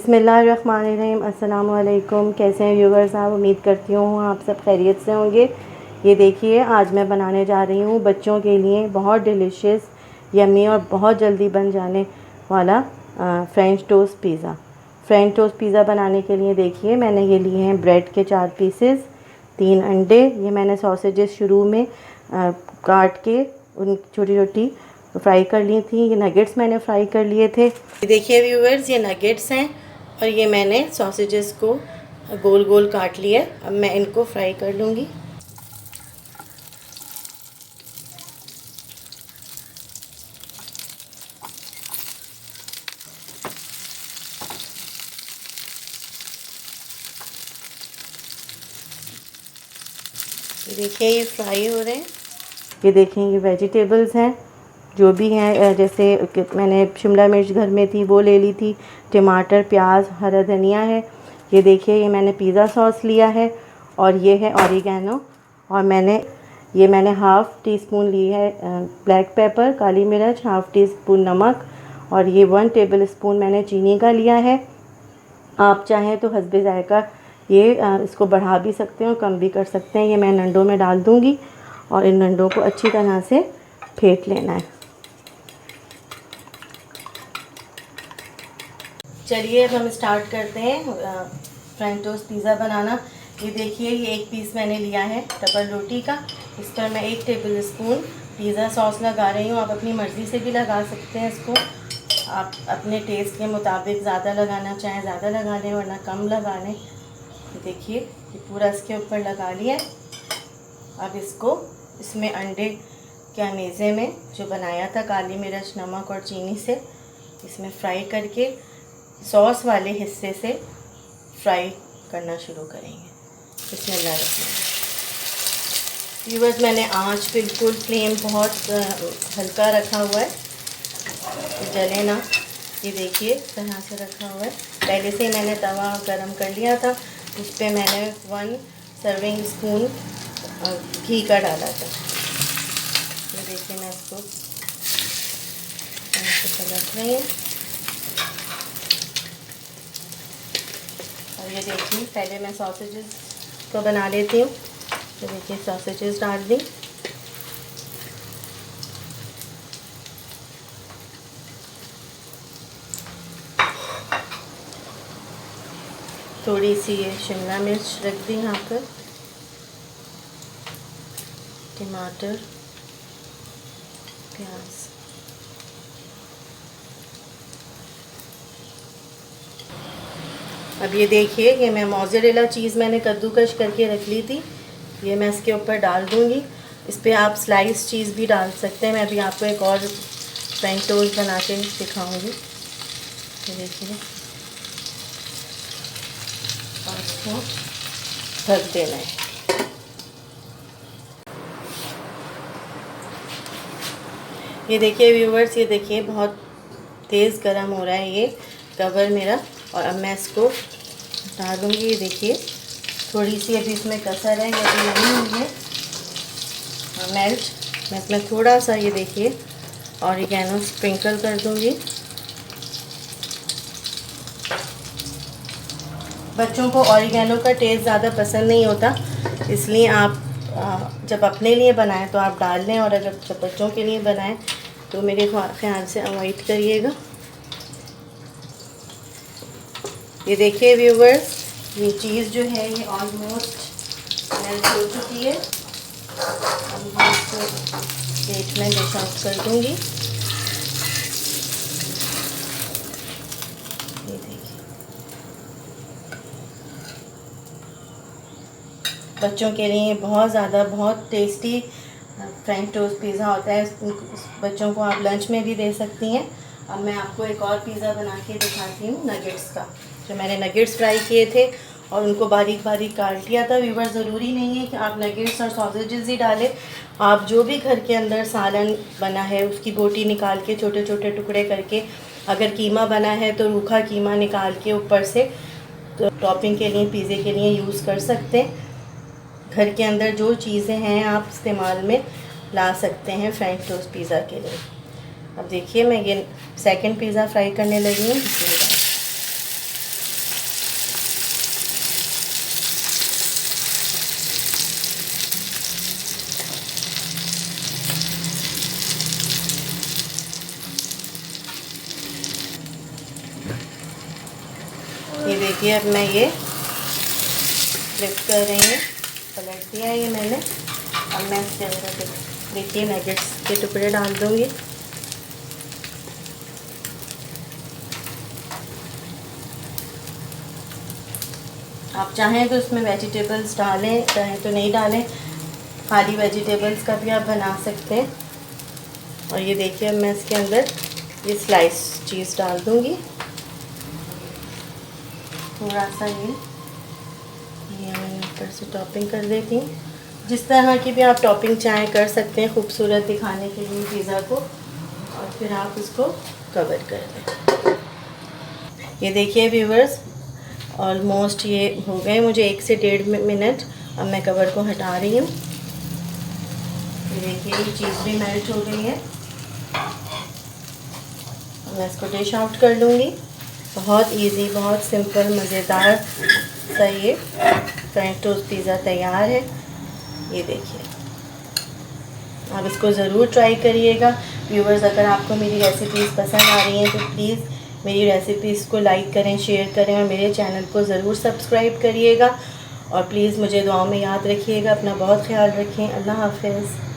बिस्मिल्लाहिर्रहमानिर्रहीम। अस्सलाम वालेकुम। कैसे हैं व्यूवर्स आप? उम्मीद करती हूँ आप सब खैरियत से होंगे। ये देखिए आज मैं बनाने जा रही हूँ बच्चों के लिए बहुत डिलीशियस, यम्मी और बहुत जल्दी बन जाने वाला French toast pizza. French toast pizza बनाने के लिए देखिए मैंने ये लिए हैं ब्रेड के 4 पीसेस, 3 अंडे, ये मैंने सॉसेजेस शुरू में काट के उन छोटी छोटी फ्राई कर ली थी। ये नगेट्स मैंने फ्राई कर लिए थे। ये देखिए व्यूअर्स, ये नगेट्स हैं और ये मैंने सॉसेजेस को गोल गोल काट लिया। अब मैं इनको फ्राई कर लूँगी। ये देखिए ये फ्राई हो रहे हैं। ये देखें ये वेजिटेबल्स हैं जो भी हैं, जैसे मैंने शिमला मिर्च घर में थी वो ले ली थी, टमाटर, प्याज, हरा धनिया है। ये देखिए ये मैंने पिज़्ज़ा सॉस लिया है और ये है ऑरिगेनो, और मैंने हाफ़ टी स्पून ली है ब्लैक पेपर, काली मिर्च, हाफ़ टी स्पून नमक, और ये 1 टेबल स्पून मैंने चीनी का लिया है। आप चाहें तो हस्बे ज़ायक़ा ये इसको बढ़ा भी सकते हैं और कम भी कर सकते हैं। ये मैं नंडों में डाल दूँगी और इन नंडों को अच्छी तरह से फेंट लेना है। चलिए अब हम स्टार्ट करते हैं फ्रेंच टोस्ट पिज़्ज़ा बनाना। ये देखिए ये 1 पीस मैंने लिया है डबल रोटी का। इस पर मैं 1 टेबल स्पून पिज़्ज़ा सॉस लगा रही हूँ। आप अपनी मर्ज़ी से भी लगा सकते हैं इसको, आप अपने टेस्ट के मुताबिक ज़्यादा लगाना चाहें ज़्यादा लगा लें वरना कम लगा लें। देखिए ये पूरा इसके ऊपर लगा लिया। अब इसमें अंडे के अमेज़े में जो बनाया था काली मिर्च, नमक और चीनी से, इसमें फ्राई करके सॉस वाले हिस्से से फ्राई करना शुरू करेंगे। बिस्मिल्लाह व्यूअर्स, मैंने आंच बिल्कुल फ्लेम बहुत हल्का रखा हुआ है, जले ना। ये देखिए इस तरह से रखा हुआ है। पहले से ही मैंने तवा गरम कर लिया था, उस पर मैंने 1 सर्विंग स्पून घी का डाला था। ये देखिए मैं इसको पलट रही हूँ। और ये देखिए पहले मैं सॉसेजेस को बना लेती हूँ। तो देखिए सॉसेजेस डाल दी। थोड़ी सी ये शिमला मिर्च रख दी यहाँ पर, टमाटर, प्याज। अब ये देखिए ये मैं मोज़रेला चीज़ मैंने कद्दूकश करके रख ली थी, ये मैं इसके ऊपर डाल दूँगी। इस पर आप स्लाइस चीज़ भी डाल सकते हैं। मैं अभी आपको एक और फ्रेंच टोस्ट बना के दिखाऊँगी। ये देखिए और इसको ढक देना है। ये देखिए व्यूवर्स, ये देखिए बहुत तेज़ गरम हो रहा है ये कवर मेरा। और अब मैं इसको हटा दूँगी। ये देखिए थोड़ी सी अभी इसमें कसर है, ये अभी नहीं हुई है मेल्ट। मैं इसमें थोड़ा सा ये देखिए ऑरिगेनो स्प्रिंकल कर दूँगी। बच्चों को ऑरिगेनो का टेस्ट ज़्यादा पसंद नहीं होता, इसलिए आप जब अपने लिए बनाएं तो आप डाल लें, और जब बच्चों के लिए बनाएं तो मेरे ख्याल से अवॉइड करिएगा। ये देखिए व्यूवर्स, ये चीज़ जो है ये ऑलमोस्ट मेल्ट हो चुकी है। अब मैं इसको प्लेट में डिश आउट कर दूँगी। ये देखिए बच्चों के लिए बहुत टेस्टी फ्रेंच टोस्ट पिज़्ज़ा होता है। बच्चों को आप लंच में भी दे सकती हैं। अब मैं आपको एक और पिज़्ज़ा बना के दिखाती हूँ नगेट्स का। जो मैंने नगेट्स फ्राई किए थे और उनको बारीक बारीक काट लिया था। व्यूअर, ज़रूरी नहीं है कि आप नगेट्स और सॉसेजेस ही डालें। आप जो भी घर के अंदर सालन बना है उसकी बोटी निकाल के छोटे छोटे टुकड़े करके, अगर कीमा बना है तो रूखा कीमा निकाल के ऊपर से तो टॉपिंग के लिए पिज़्ज़े के लिए यूज़ कर सकते हैं। घर के अंदर जो चीज़ें हैं आप इस्तेमाल में ला सकते हैं फ्रेंच टोस्ट पिज़्ज़ा के लिए। अब देखिए मैं ये सेकंड पिज़्ज़ा फ्राई करने लगी हूँ। देखिए अब मैं ये फ्लिप कर रही हूँ, पलट दिया ये मैंने। अब मैं इसके अंदर देखिए नगेट्स के टुकड़े डाल दूँगी। आप चाहें तो उसमें वेजिटेबल्स डालें, चाहें तो नहीं डालें, खाली वेजिटेबल्स का भी आप बना सकते हैं। और ये देखिए अब मैं इसके अंदर ये स्लाइस चीज़ डाल दूँगी, थोड़ा सा ये मैंने ऊपर से टॉपिंग कर देती हूँ। जिस तरह की भी आप टॉपिंग चाहें कर सकते हैं खूबसूरत दिखाने के लिए पिज़्ज़ा को, और फिर आप उसको कवर कर दें। ये देखिए व्यूवर्स, ऑलमोस्ट ये हो गए मुझे 1 से 1.5 मिनट। अब मैं कवर को हटा रही हूँ। ये देखिए ये चीज़ भी मेल्ट हो गई है। मैं इसको डिश आउट कर लूँगी। बहुत इजी, बहुत सिंपल, मज़ेदार सा ये फ्रेंच टोस्ट पिज़्ज़ा तैयार है। ये देखिए, आप इसको ज़रूर ट्राई करिएगा। व्यूवर्स, अगर आपको मेरी रेसिपीज़ पसंद आ रही हैं तो प्लीज़ मेरी रेसिपीज़ को लाइक करें, शेयर करें और मेरे चैनल को ज़रूर सब्सक्राइब करिएगा। और प्लीज़ मुझे दुआओं में याद रखिएगा। अपना बहुत ख्याल रखें। अल्लाह हाफ़िज़।